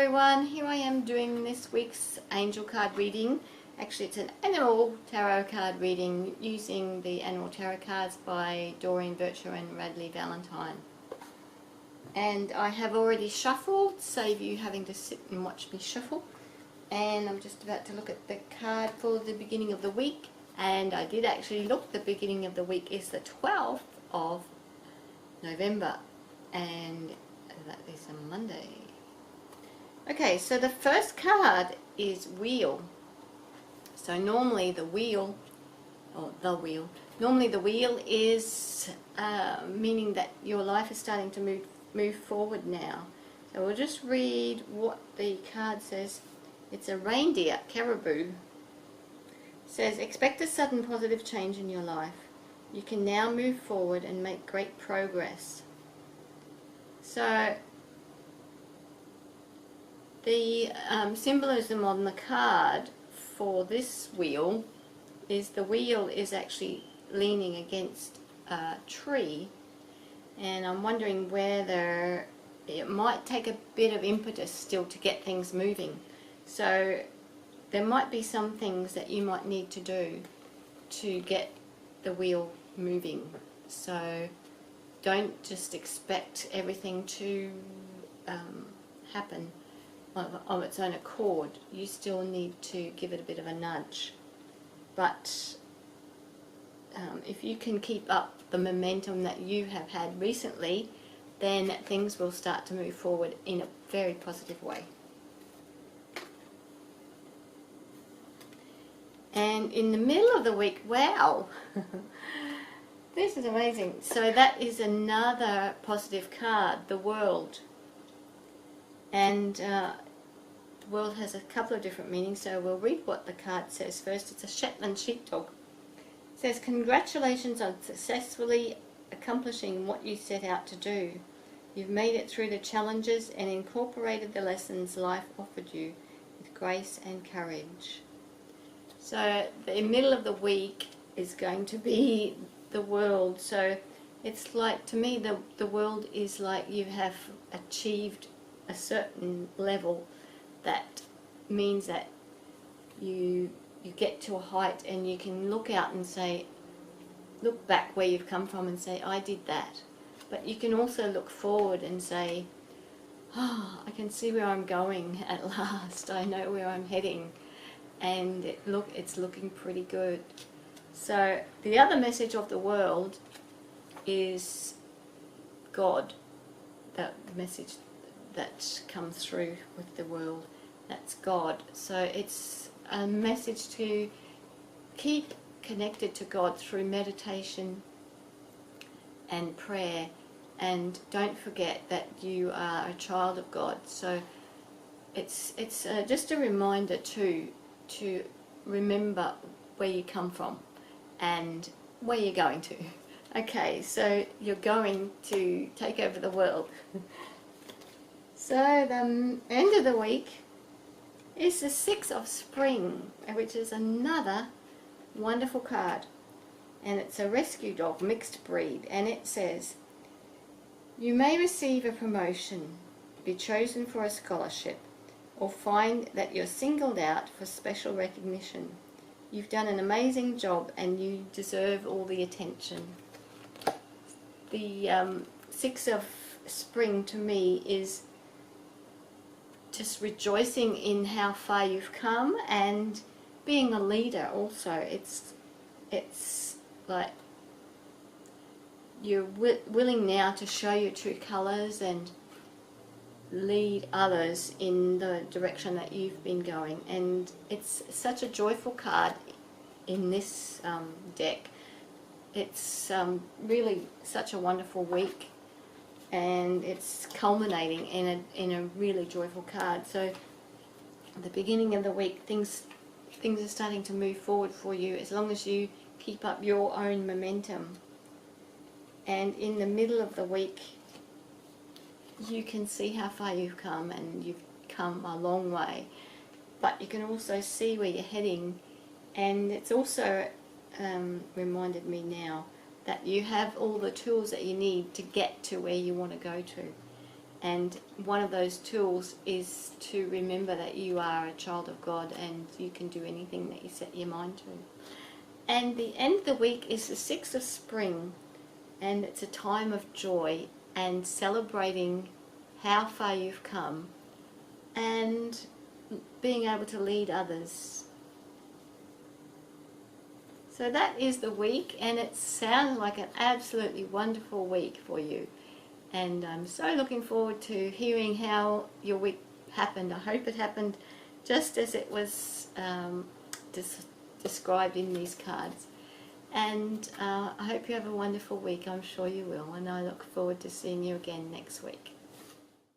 everyone, here I am doing this week's angel card reading. Actually, it's an annual tarot card reading using the annual tarot cards by Doreen and Radleigh Valentine. And I have already shuffled, save you having to sit and watch me shuffle. And I'm just about to look at the card for the beginning of the week. And I did actually look. The beginning of the week is the 12th of November. And that is a Monday. Okay, so the first card is Wheel. So normally the wheel is meaning that your life is starting to move forward now. So we'll just read what the card says. It's a reindeer, caribou. It says, expect a sudden positive change in your life. You can now move forward and make great progress. So the symbolism on the card for this wheel is the wheel is actually leaning against a tree, and I'm wondering whether it might take a bit of impetus still to get things moving. So there might be some things that you might need to do to get the wheel moving. So don't just expect everything to happen of its own accord. You still need to give it a bit of a nudge. But if you can keep up the momentum that you have had recently, then things will start to move forward in a very positive way. And in the middle of the week, wow, this is amazing. So that is another positive card, the World. And the world has a couple of different meanings, so we'll read what the card says first. It's a Shetland sheepdog. It says, congratulations on successfully accomplishing what you set out to do. You've made it through the challenges and incorporated the lessons life offered you with grace and courage. So the middle of the week is going to be the world. So it's like, to me, the world is like you have achieved a certain level. That means that you get to a height and you can look out and say, look back where you've come from and say, I did that. But you can also look forward and say, oh, I can see where I'm going at last. I know where I'm heading, and it's looking pretty good. So the other message of the world is God. That message that comes through with the world, that's God. So it's a message to keep connected to God through meditation and prayer, and don't forget that you are a child of God. So it's just a reminder to remember where you come from and where you're going to. Okay, so you're going to take over the world. So the end of the week is the 6 of Spring, which is another wonderful card. And it's a rescue dog, mixed breed. And it says, you may receive a promotion, be chosen for a scholarship, or find that you're singled out for special recognition. You've done an amazing job and you deserve all the attention. The 6 of Spring to me is just rejoicing in how far you've come and being a leader also. It's like you're willing now to show your true colours and lead others in the direction that you've been going. And it's such a joyful card in this deck. It's really such a wonderful week, and it's culminating in a really joyful card. So at the beginning of the week, things are starting to move forward for you as long as you keep up your own momentum. And in the middle of the week, you can see how far you've come, and you've come a long way. But you can also see where you're heading, and it's also reminded me now that you have all the tools that you need to get to where you want to go to. And one of those tools is to remember that you are a child of God and you can do anything that you set your mind to. And the end of the week is the 6th of spring, and it's a time of joy and celebrating how far you've come and being able to lead others. So that is the week, and it sounds like an absolutely wonderful week for you. And I'm so looking forward to hearing how your week happened. I hope it happened just as it was described in these cards. And I hope you have a wonderful week. I'm sure you will. And I look forward to seeing you again next week.